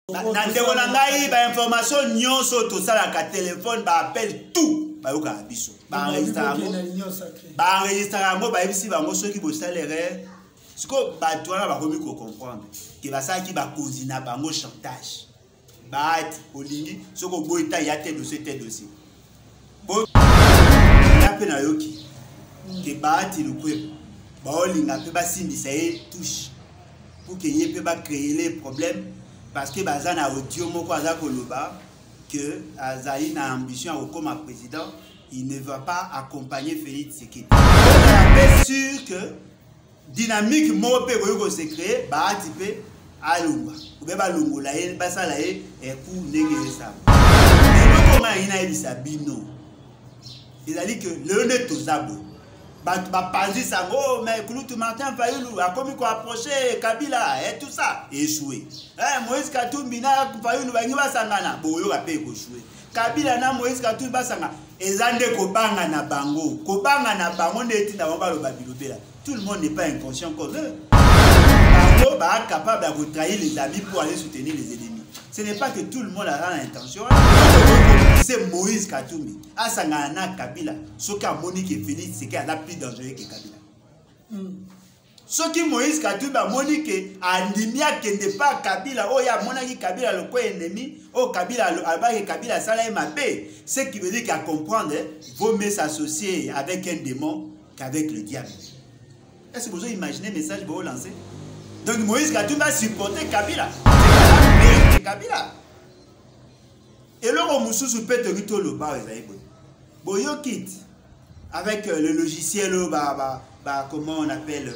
Nandeko na ngai ba information nyonso to sala ka téléphone ba appel tout ba yoka biso ba enregistre ngo ba yebisi bango soki bo salaire siko ba toana ba komi ko comprendre que ba saki ba kozina bango chantage ba ati olingi soko boita ya te dossier bo na pe na yoki que ba ati le kwebo ba olinga pe ba sindisa e touche pour que yé pe ba créer les problèmes. Parce que Bazana audio moko aza koloba que Azaï a ambition comme président, il ne va pas accompagner Félix Tshisekedi. On est sûr que dynamique mo pe ko se créer ba type alunga. Ou ba lungo la e ba sala e ku ndenge ça. Mais comment ina ebisa bino. Il a dit que le net aux abos. Bah pas ça oh mais Kouloutou Martin Fayulu a commis quoi approcher Kabila et tout ça échoué. Moïse Katumbi na Fayulu ba ngiba sangana boyo ka pe ko échoué. Kabila na Moïse Katumbi basanga ezande ko banga na bango neti na ba lo babilobela. Tout le monde n'est pas inconscient comme eux. Bango ba capable de trahir les amis pour aller soutenir les ennemis. Ce n'est pas que tout le monde a l'intention. C'est Moïse Katumbi. Asangana Kabila. Ce qui a Monique et Félix, c'est qu'il y a plus dangereux que Kabila. Ce qui Moïse Katumbi a Monique a Ndimia qui n'est pas Kabila. Oh, il y a Monaki Kabila, le coin ennemi. Oh, Kabila, le Kabila, ça là, ma paix. Ce qui veut dire qu'à comprendre, vaut mieux s'associer avec un démon qu'avec le diable. Est-ce que vous imaginez le message que vous lancez? Donc Moïse Katumbi a supporté Kabila. C'est Kabila. Et là, on moussou peut te rito le bar Boyo kit avec le logiciel comment on appelle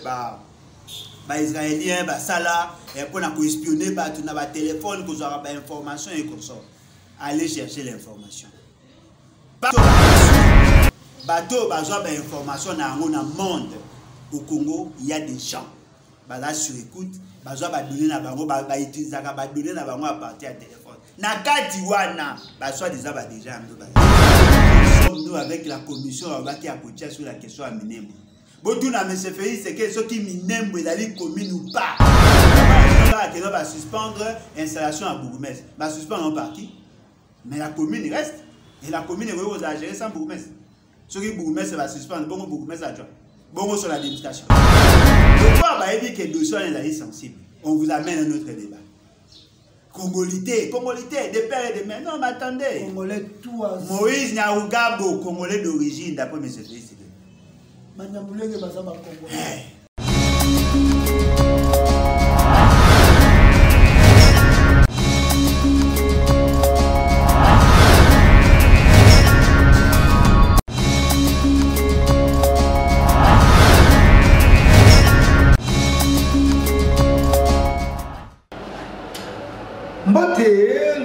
israélien sala et pour nous espionner tout na téléphone que aura information et comme ça aller chercher l'information. Bateau besoin d'information dans le monde. Au Congo, il y a des gens là sur écoute, besoin donner na bango utiliser donner na bango à partir à téléphone. Nakati wana soit déjà nous avec la commission qui a coaché sur la question à Minembo. Botuna me se fait c'est que ceux qui Minembo est commune ou pas. On va suspendre l'installation à Bourgmestre. Va suspendre en partie. Mais la commune reste et la commune est aux gérer sans Bourgmestre. Ceux qui Bourgmestre va suspendre bon Bourgmestre à toi. Bon sur la démonstration. Pourquoi bah dit que le dossier est sensible. On vous amène à un autre débat. Congolité, des pères et des mères. Non, mais attendez. Congolais tout à Moïse Nyaougabo, Congolais d'origine, d'après mes services. Manyamboulé, c'est pas ça, Congolais.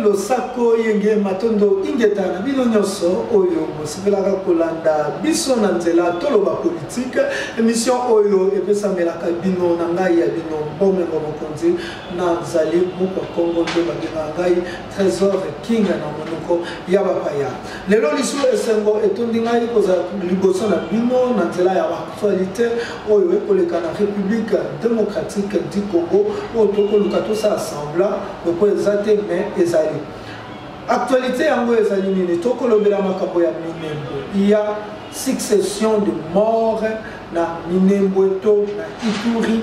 Le sako yenge matondo ingetana bino nyoso oyo mosibelaka kolanda biso na nzela toloba politique émission oyo epesamelaka bino na ngai ya bino bomengo mokonzi na zali moko Kongo nde babenga ngai Trésor King na monoko ya bapaya lelo lisu esengo etondi ngai koza liboso na bino na nzela ya actualité oyo ekoleka na République démocratique du Congo oyo tokoluka tosala sembla oko ezate mais ezali actualité yango ezali nini tokolobela makambo ya Minembo. Il y a succession de morts na Minembo to na Ituri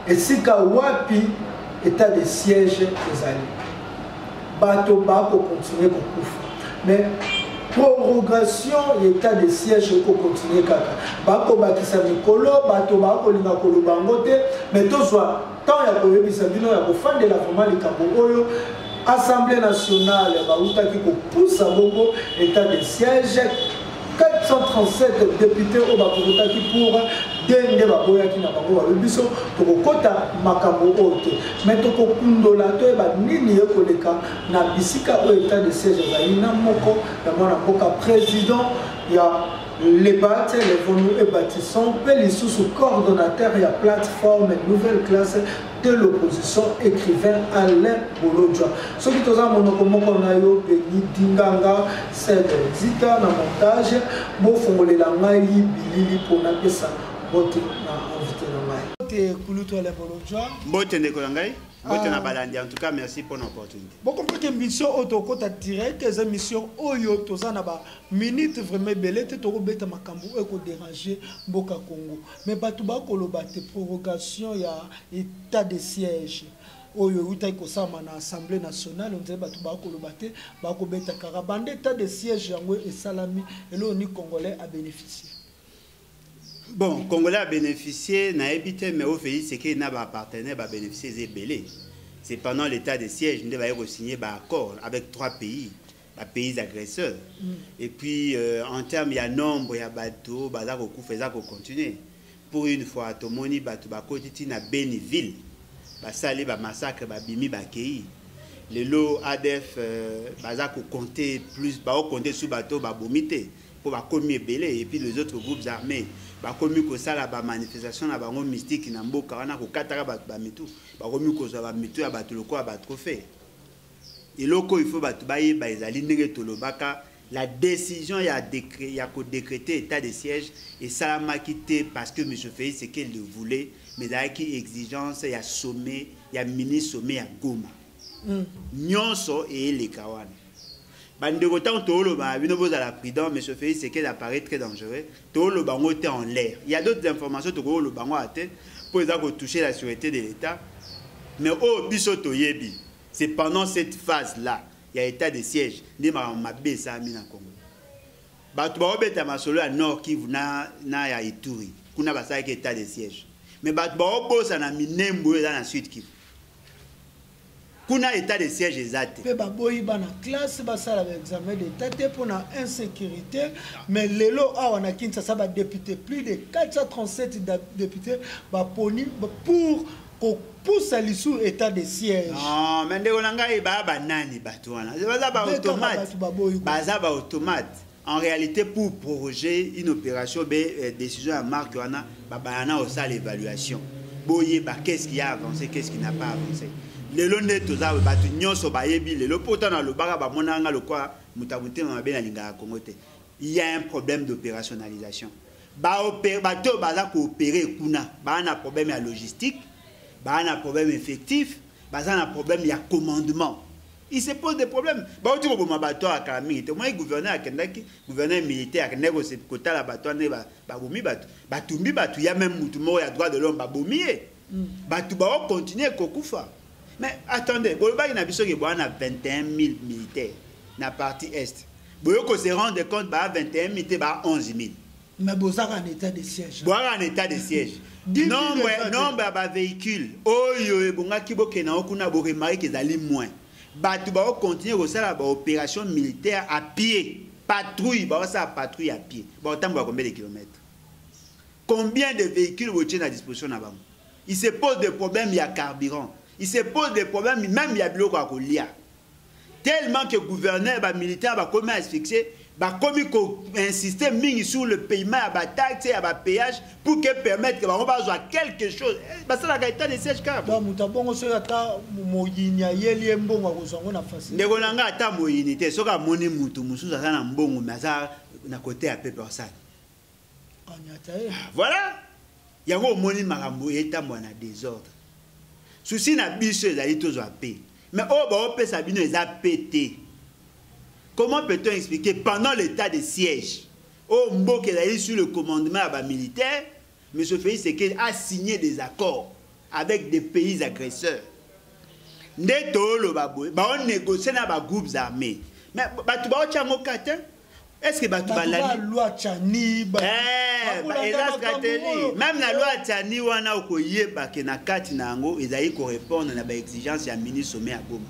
esika wapi état de siège ezali bato bako continuer kokufa mais prorogation état de siège ko continuer kaka bako bakisa mikolo bato bako linga koloba ngote mais tozwa tant ya koyebisa bino ya kofandela vraiment likambo oyo Assemblée nationale qui pousse à Bongo, état de siège, 437 députés au Bakourota qui pour Dende Baboya qui n'a pas le biso, Tokota Makabo Ote. Mais Toko Kundola, Toeba Nini Ekoleka, na Bisika au état de siège, Zaina Moko, Moka président, il y a les bâtes, les venus et bâtissants, les sous coordonnateur et la plateforme nouvelle classe de l'opposition, écrivain Alain Bolodja. Ce qui est mon Beni Dinganga, c'est Zita, na montage, Bofongole la maï, Bilili pour na pesa, bote na invité na maï. Bote Kouloutou Alain Bolodja. Bote Nekolangai. En tout cas, merci pour l'opportunité. Vous comprenez que mission autocota direct, que mission oyo tozana ba minute vraiment belle, te toko beta makambu eko déranger mboka Congo. Mais batuba koloba te prorogation ya état de siège. Oyo uta ko sama na assemblée nationale, on dirait batuba koloba te ba ko beta karabande état de siège yango et salami et lo ni congolais a bénéficié. Bon, Congolais a bénéficié, n'a évité, mais au fait, c'est qu'il n'a pas partenaire, va bénéficier des belés. C'est pendant l'état de siège, nous devons signer un accord avec 3 pays, les pays agresseurs. Et puis, en termes, il y a nombre, il y a bateau, il y a beaucoup de continuer. Pour une fois, tout le monde a côté na Béniville, il y a massacre, il y a bimi, les lots ADF, il y a compter plus, il compter sous bateau, il y a bomité. Pour commis belé et puis les autres groupes armés ba commis ko sala ba manifestation na bango mystique na mboka wana ko kataka ba mitu ba commis ko za ba mitu ya bato loko ba trophée et loko il faut ba baye ba ezali ndenge tolobaka la décision ya décret ya ko décréter état de siège et ça m'a quitté parce que monsieur Félix c'est qu'il le voulait mais avec qui exigence ya sommet ya mini sommet ya Goma nyonso et les kawana. La prudence, M. Félix, c'est qu'elle apparaît très dangereux. Tout le bango était en l'air. Il y a d'autres informations que le bango a été pour toucher la sûreté de l'État. Mais au bisoto yebi, c'est pendant cette phase-là, il y a état de siège. Ni ma mabé ça a mis en Congo. Batu ba obeta masolo à nord qui na ya Ituri. Kuna basa ki état de siège. Mais batu ba obosa na minembo dans la suite qui. Kuna état de siège exact. Pe baboyi bana classe basala examen d'état pour na insécurité mais lelo awa na Kinshasa ba député plus de 437 députés ba poni pour pousser l'issue état de siège. Non, mais ndeko nanga ba banani batu wana. Baza ba automate. En réalité pour proroger une opération décision à marque wana ba banana au salle évaluation. Boye ba qu'est-ce qui a avancé, qu'est-ce qui n'a pas avancé. Les longs toza batu nyonso bayebi le pourtant dans le bara ba monanga le quoi mutabute mabe na linga kongote. Il y a un problème d'opérationnalisation. Ba bato baza ko opérer kuna, ba na problème ya logistique, ba na problème effectif, ba na problème ya commandement. Il se pose des problèmes. Ba otu ko ma bato akami, te moi gouverneur akendaki, gouverneur militaire akendeko se kota la bato ne ba bomi bato. Ba tumbi bato ya même mutu mo ya droit de l'homme ba bomié. Bato ba continuer kokufa. Mais attendez, il y a 21 000 militaires dans la partie est. Si on se rend compte, il y a 21 000 militaires, il y a 11 000. Mais il y a un état de siège. Il y a un état de siège. Nombre de véhicules, il y a moins. Il va continuer à faire l'opération militaire à pied. Patrouille, il va faire patrouille à pied. Combien de kilomètres? Combien de véhicules vous avez à disposition? Il se pose des problèmes, il y a carburant. Il se pose des problèmes, même il y a des problèmes. Tellement que le gouverneur militaire va comme asphyxier, va comme insister sur le paiement à la taxe et à la péage pour que permettre que on va avoir quelque chose. C'est la qualité de siège car. Donc mutabongo so ata moyinya yeli mbongo kozango na facile. Ndeko nanga ata moyinité soka moni mutu mususu za na mbongo maza na côté à peu ça. Voilà. Yango moni makambo eta mwana désordre. Souci na biso ezali tozo paix. Mais oh ba opé sabino eza pété. Comment peut-on expliquer pendant l'état de siège oh mboke ezali sur le commandement à militaire, M. Félix Tshisekedi a signé des accords avec des pays agresseurs. Ndeto lo baboy ba on négocier na ba groupes armés. Mais batu ba ochango kata. Est-ce que batu ba la loi Tchani même la loi Tchani wana okoyeba ke na kati na yango ezali ko répondre na ba exigence ya ministre sommet à Goma.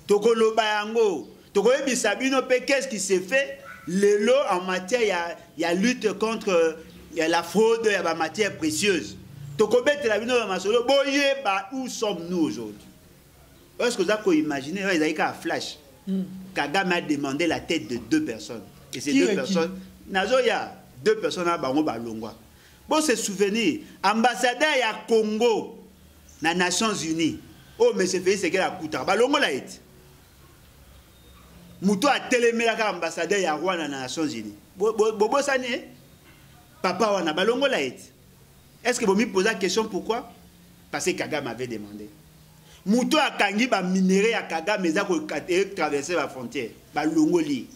Tokoloba yango, tokoyebisa bino pe qu'est-ce qui s'est fait le lot en matière ya lutte contre la fraude ya ba matière précieuse. Tokobetela bino ba masolo boyeba où sommes-nous aujourd'hui? Est-ce que vous avez imaginé ezali ka flash? Kagame a demandé la tête de 2 personnes. Et ces 2 personnes, Nazoya, 2 personnes à Bango Balongwa. Bon, se souvenir, ambassadeur ya Congo, na Nations Unies, oh, mais c'est fait, c'est qu'elle a coûté. Balongo la été. Moutou a télémé la ambassadeur ya Rwanda na Nations Unies. Bobo Sani, papa wana, Balongo la été. Est-ce que vous me posez la question pourquoi? Parce que Kagame avait demandé. Muto akangi ba minéraux ya Kagame eza ko traverser la frontière ba longoli.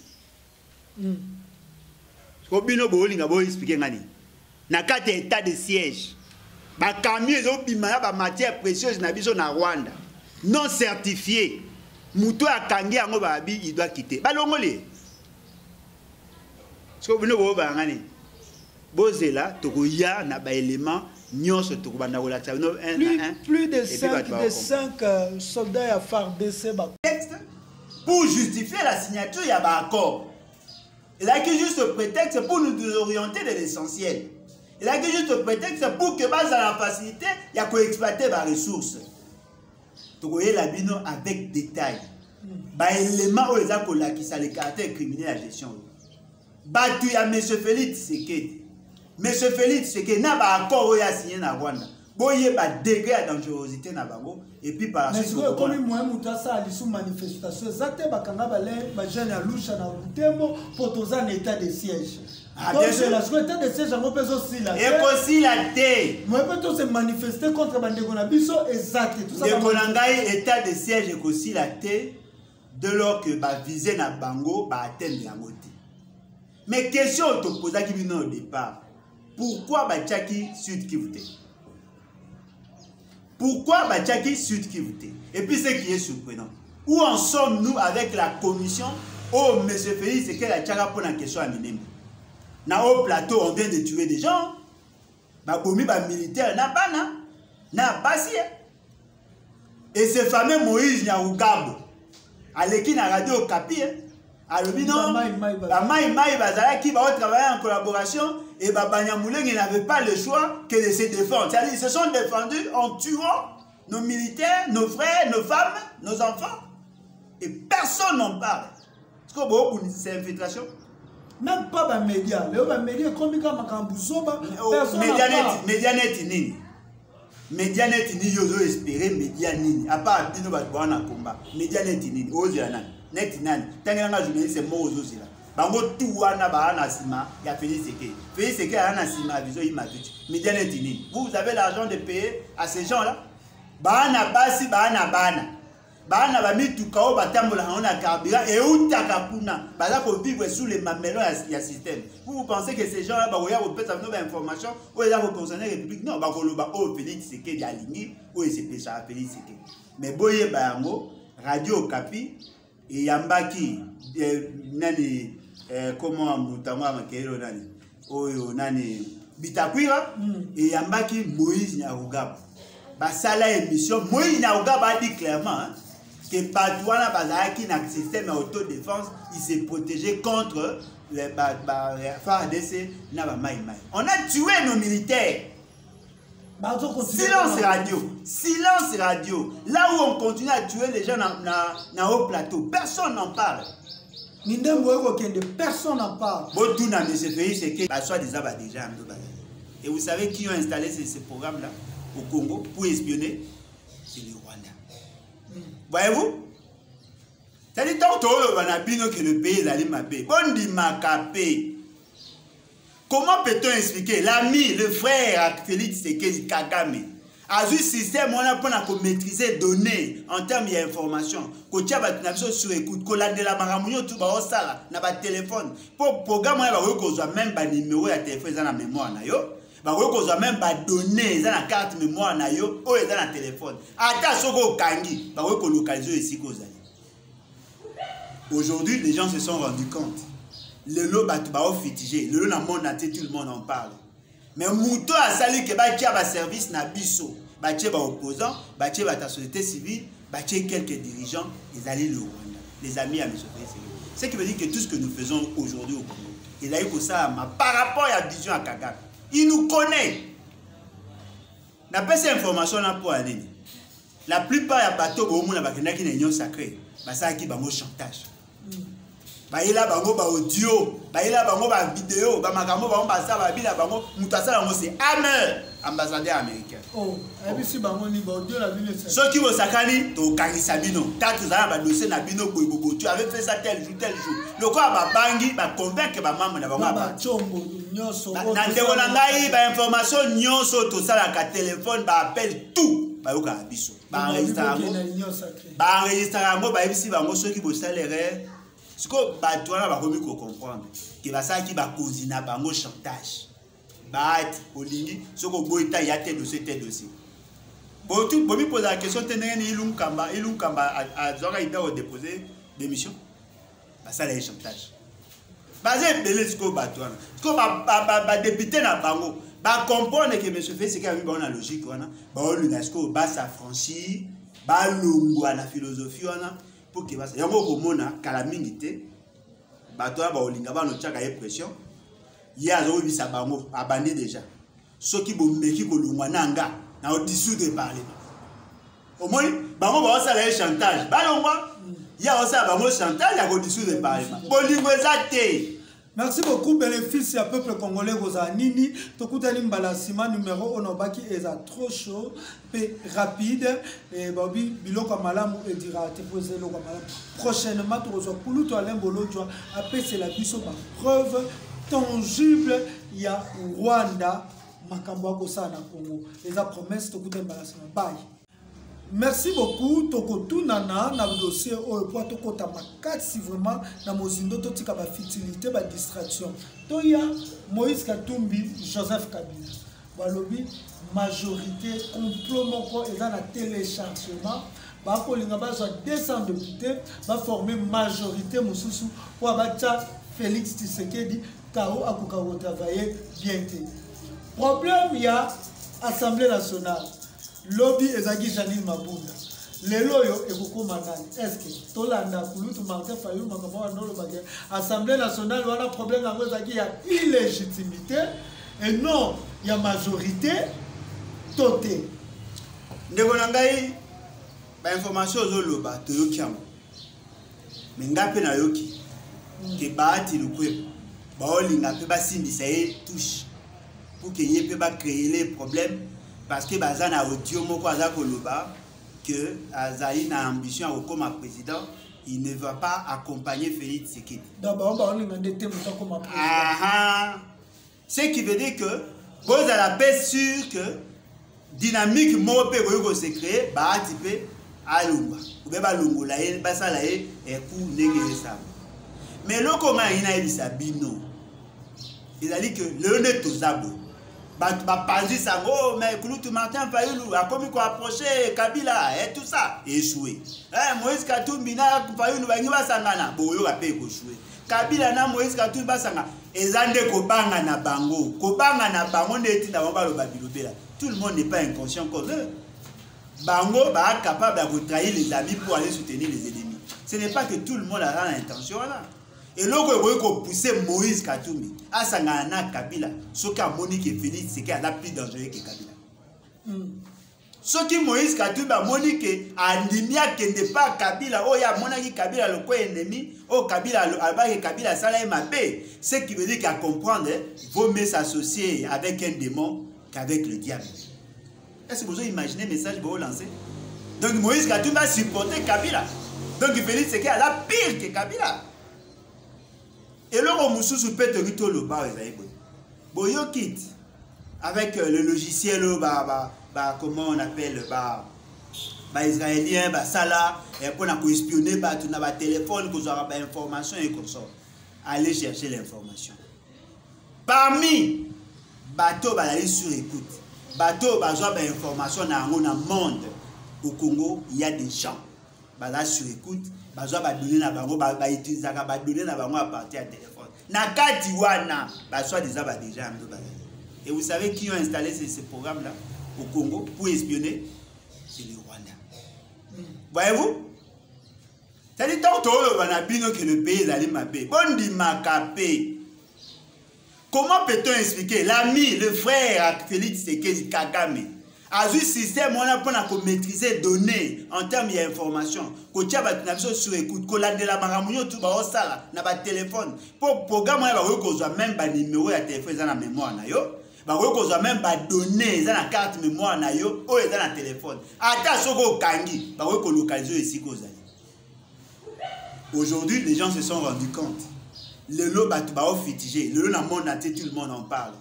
Obino bolinga bo expliquer ngani. Na kati état de siège. Ba camion ezo bimana ba matière précieuse na biso na Rwanda. Non certifié. Muto akangi yango ba bi il doit quitter. Ba longoli. So bino bo ba ngani. Bozela tokoya na ba élément nyonso tokobanda kolata no plus de 5 soldats à FARDC ba texte pour justifier la signature il y a ba accord. Il a que juste prétexte pour nous orienter de l'essentiel. Il a que juste prétexte pour que base à la facilité il y a quoi exploiter ba ressources. Tokoye la bino avec détail. Ba élément où les a kolakisa les caractères criminels à la gestion. Ba tu ya monsieur Félix Tshisekedi. Monsieur Félix, c'est que n'a pas accord où il a signé na Rwanda. Boye ba degré de dangerosité na bango et puis par la suite comme moi mutasa ali sous manifestation zate bakanga balé ba jeune à lusha na Butembo pour tous en état de siège. Donc la état de siège en peso sila. Et aussi la té. Moi peut tous se manifester contre bandeko na biso exact tout ça. De konangai état de siège et aussi la té de lors que ba viser na bango ba atteindre yango té. Mais question te posa qui vient au départ. Pourquoi Bachaki Sud Kivu? Pourquoi Bachaki Sud Kivu? Et puis ce qui est surprenant, où en sommes-nous avec la commission? Oh, M. Félix, c'est qu'elle a tchara pour la question à Minemi. Na au plateau, on vient de tuer des gens. Babomi, ba militaire, na bana, na basi. Et ce fameux Moïse Nyarugabo, à l'équipe na radio Kapi, à l'obino, la Maï Bazala qui va travailler en collaboration. Et Banyamuleng n'avait pas le choix que de se défendre. C'est-à-dire, ils se sont défendus en tuant nos militaires, nos frères, nos femmes, nos enfants. Et personne n'en parle. Est-ce que vous avez cette infiltration? Même pas les médias. Les médias, comme ils ont Médianet nini. Médianet nini, ils ont espéré média nini. À part Pino Batouana combat. Médianet nini. Oziana. Net nani. Tant que les journalistes sont morts aux Ozila. Bango tout wana ba na sima ya Félix Tshisekedi. Félix Tshisekedi a na sima viso imatuti. Médianet nini. Vous avez l'argent de payer à ces gens-là. Ba na basi ba na bana. Ba na ba mitu kao batambola na carburant et utaka kuna. Ba za ko vivre sous les mamelons ya système. Vous pensez que ces gens-là ba oya ko pesa no information ou ya ko concerner République? Non, ba ko loba o Félix Tshisekedi alingi ou se pesa Félix Tshisekedi. Mais boye ba yango radio Kapi et yambaki nani comment Moutama Makelo nani oyo nani Bitakwira et yambaki Moïse Nyarugabo basala émission Moïse Nyarugabo a dit clairement que Batouana bazaki na système d'autodéfense il s'est protégé contre les FARDC na ba Maï. On a tué nos militaires. Silence radio. Silence radio. Là où on continue à tuer les gens na haut plateau, personne n'en parle. Personne n'en parle. Et vous savez qui ont installé ces programmes-là au Congo pour espionner? C'est le Rwanda. Voyez-vous? C'est-à-dire que le pays est allé m'appeler. Comment peut-on expliquer l'ami, le frère Félix Tshisekedi Kagame a eu système pour maîtriser les données en termes d'information. Quand tu as sur écoute, quand tu as un téléphone, pour programme, tu as même un numéro de téléphone dans la mémoire. Tu as même des données dans la carte mémoire ou dans le téléphone. Attends, localiser ici. Aujourd'hui, les gens se sont rendus compte. Le lot va fitiger. Le lot dans le monde entier, tout le monde en parle. Mais Mouto a sali que ba service na biso, ba opposants, ba ta société civile, ba quelques dirigeants, les alliés le Rwanda, les amis à M. Félix. Ce qui veut dire que tout ce que nous faisons aujourd'hui au Congo, il a eu que ça par rapport à la vision à Kagame. Il nous connaît. N'a pas cette information là pour aller. La plupart des bateaux au monde qui n'est pas sacré, ça qui va au chantage. Baïla bango ba audio, baïla bango ba vidéo, ba makambo bango ba ça ba bila bango mutasala ngo c'est Amer, ambassadeur américain. Oh, et puis si bango ni ba audio la bino ça. Ceux qui vont sakani to kanisa bino, tatu za ba dossier na bino bobo, tu avais fait ça tel jour. Le quoi ba bangi ba convaincre ba maman na bango ba chombo nyonso. Na ndeko na ngai ba information nyonso to sala ka téléphone ba appel tout. bayoka biso baenregistre yango bayebisi bango soki bosalere siko bato wana bakomi kocomprendre ke basalaki bakonzi na bango chantage baati olingi soki oboyi ta ya te dossier bomi pose la question te ndenge ni ilunkamba azwaka ida kodepose démission basala ye chantage baza ebele sikoyo bato wana sikoyo badepute na bango bacomprendre ke monsieur Félix ami bango na logique wana baolinga sikoyo basafranchir balongwa na philosophie wana pour ke basa yango okomona kala mingi te bato wana baolinga banotiaka ye pression ye azokobisa bango abandi déjà soki bomeki kolongwa na nga na dissoudre parlement omoni bango baosala ye chantage balongwa il y a aussi un chantage à condition de parlement. Merci beaucoup, bénéfice à peuple congolais Rosanini. Tokutani Mbalasima numéro onobaki est trop chaud, rapide. Et Babi Biloko Malamu et dira te poser le Malamu. Prochainement, tu reçois Kouloutou Alain Bolo, après c'est la biso preuve tangible. Il y a Rwanda, Makambo Kosana Congo. Les promesses Tokutani Mbalasima. Bye. Merci beaucoup. Toko Tunana na dossier au point Toko Tamakat si vraiment na mozindo totika ba futilité ba distraction. Toya Moïse Katumbi, Joseph Kabila. Balobi majorité complot moko et dans la téléchargement ba ko linga ba 200 députés ba former majorité mususu pour abacha Félix Tshisekedi Kao akuka travailler bien. Problème il y a Assemblée nationale. Lobby ezaki Janine Mabunda. Lelo yo ekoko manani. Est-ce que tolanda Kouloutou Martin Fayulu makambo ndolo bagé Assemblée nationale wana problème yango ezaki ya illégitimité et non ya majorité toté. Ndeko na ngai ba information ozoloba toyoki yango. Mais ngape na yoki ke baati lukwebo baolinga pe basindisa ye touche pour que ye pe ba créer les problèmes. Parce que Bazana audio moko aza koloba que Azaï n'a ambition comme président, il ne va pas accompagner Félix Tshisekedi. D'abord, on a des thèmes comme président. Ah, ce qui veut dire que vous avez la paix sûre que dynamique mope ko se créer ba type alunga. Ou ba lungo la e ba sala e ku nenge ça. Mais loko nga ina ebisa bino. Il a dit que le net aux abos. Bapandi sango mais Kouloutou Martin Fayulu a commis quoi approcher Kabila et tout ça échoué. Moïse Katumbi na Fayulu bangi basangana boyo ba pe ko échoué. Kabila na Moïse Katumbi basanga ezande ko banga na bango neti na ba lo babilobela. Tout le monde n'est pas inconscient comme eux. Bango ba capable de trahir les amis pour aller soutenir les ennemis. Ce n'est pas que tout le monde a l'intention là. Et là, on a poussé Moïse Katumbi à Sangana Kabila. Ce qui a monique Félix, c'est qu'il a plus dangereux que Kabila. Ce qui Moïse Katumbi a monique Andimia qui n'est pas Kabila, oh ya monaki Kabila le quoi ennemi, oh Kabila le Kabila ça là ma paix. Ce qui veut dire qu'à comprendre, vaut mieux s'associer avec un démon qu'avec le diable. Est-ce que vous imaginez le message que vous lancez? Donc Moïse Katumbi a supporté Kabila. Donc Félix, c'est qu'il a la pire que Kabila. Et là, on peut te dire le bas, Boyo kit avec le logiciel, comment on appelle, israélien, Sala, et pour espionner, tu n'as pas téléphone, tu as des informations et comme ça. Allez chercher l'information. Parmi bateau, sur écoute, bateau, des informations dans le monde. Au Congo, il y a des gens. Sur écoute. Bazoa ba donner na bango ba utiliser ba donner na bango à partir de téléphone. Na kati wana bazoa déjà ando ba. Et vous savez qui ont installé ce programme là au Congo pour espionner? C'est le Rwanda. Voyez-vous? Ça dit tant que banabino que le pays allait mapé. Bondi makapé. Comment peut-on expliquer l'ami, le frère Félix Tshisekedi Kagame? A ce système, on a pour maîtriser les données en termes d'information. Quand tu as sur écoute, quand tu as la tu vas na téléphone. Pour programme, on a même un numéro de téléphone dans la mémoire. On a même des données dans la carte mémoire ou dans le téléphone. Attention au kangi, on a localisé ici. Aujourd'hui, les gens se sont rendus compte. Le lot va fitiger. Le lot dans le monde entier, tout le monde en parle.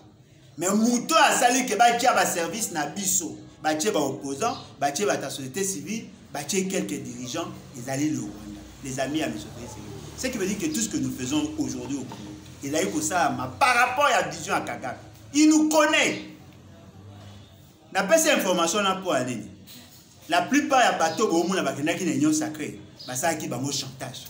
Mais Mouto a sali que ba service na biso. batie ba opposants, batie ba société civile, batie quelques dirigeants, ils allaient le Rwanda, les amis à M. Félix. Ce qui veut dire que tout ce que nous faisons aujourd'hui au Congo, il a eu que ça par rapport à la vision à Kagame. Il nous connaît. N'a pas cette information pour aller. La plupart des bateaux au monde qui ont une union sacrée, ça qui bango chantage.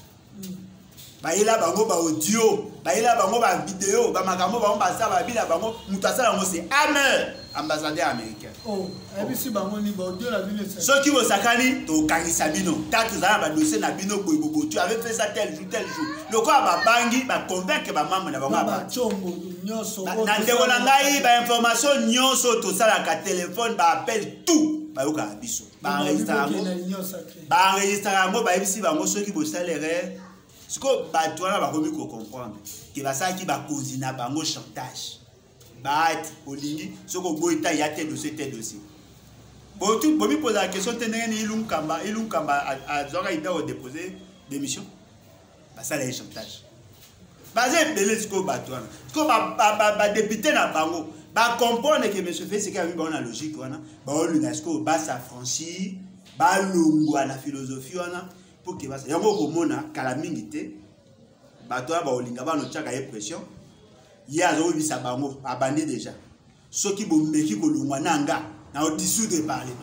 Baila bango ba audio, baila bango ba vidéo, ba makambo bango ba ça ba bila bango mutasala ngo c'est Hammer, ambassadeur américain. Oh, et puis si bango ni ba audio la ville c'est. Ceux qui vont sakani to kanisa bino, ta tu za ba dossier na bino boybobo, tu avais fait ça tel jour. Le quoi ba bangi ba convaincre ba maman na bango ba chongo nyonso. Na ndeko na ngai ba information nyonso to sala ka téléphone ba appel tout. Ba yoka biso. Ba enregistre ngo ba ebisi bango ceux qui vont salaire. Ce que bato wana bakomi ko comprendre que basala ki ba kozina bango chantage. Bat olingi soko boita ya te dossier. Botu bomi pose la question tenene ilum kamba azora ida au déposer démission. Basala ya chantage. Basé belé ce que bato wana. Ce que ba député na bango ba comprendre que monsieur fait c'est qu'il y a une logique wana. Ba l'UNESCO ba s'affranchir, ba longwa na philosophie wana. Pour que basa yango komona kala mingi te bato ba olinga ba no tchaka pression ya zo bisa bango abandi déjà ceux qui bomeki ko longwa nanga na au-dessous de parler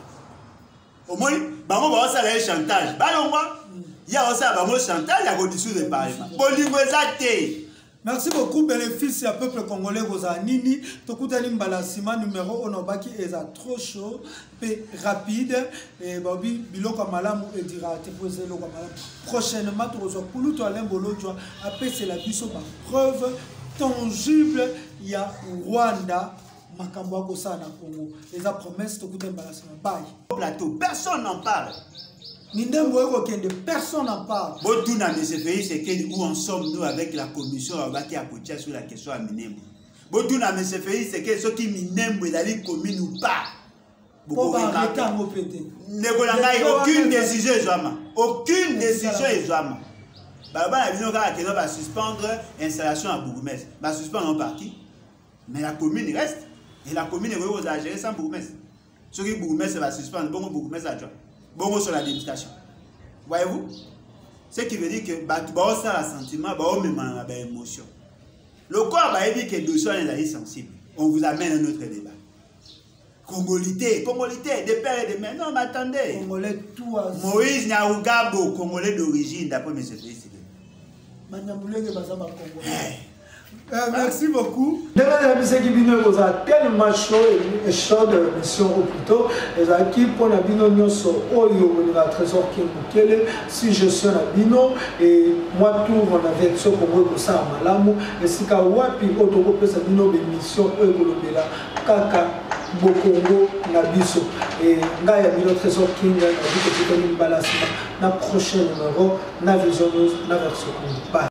au moins bango ba osala chantage ba longwa ya osala bango chantage ya au-dessous de parler bolingo ezate. Merci beaucoup, bénéfice à peuple congolais Rosanini. Tokutani Mbalasima numéro onobaki est trop chaud, et rapide. Et Bobby Biloko Malamu et dira te poser le Malamu. Prochainement, tu reçois Koulou, tu as l'embolo, tu as appelé c'est la biso preuve tangible. Il y a Rwanda, Makambo Kosa na Congo. Les promesses, Tokutani Mbalasima. Bye. Plateau, personne n'en parle. Personne n'en parle. Où en sommes-nous avec la commission qui a apporté sur la question à Minembo? C'est que ceux qui Minembo est commune ou pas. Aucune décision est jamais. Aucune décision est jamais. On va suspendre l'installation à Bourgmestre. Va suspendre en partie. Mais la commune reste. Et la commune est gérée sans Bourgmestre. Ceux qui Bourgmestre va suspendre, bon Bourgmestre adjoint. Bon sur la délimitation. Voyez-vous? Ce qui veut dire que ça a un sentiment, même émotion. Le corps va dire que le dossier est sensible. On vous amène à notre débat. Congolité, des pères et des mères. Non, mais attendez. Congolais tout. Moïse Nyaougabo, Congolais d'origine, d'après M. Félix. Merci beaucoup. Tellement chaud et chaude mission au plutôt. Les équipes pour la bino nyonso oyo la trésor qui mukele si je suis la bino et moi tout on avait ce qu'on veut ça malamu et si ka wapi otoko pesa bino be mission oyo kolobela kaka bokongo na biso et ngaya bino trésor king na biko bino Mbalasima na prochain numéro na vision news na version. Bye.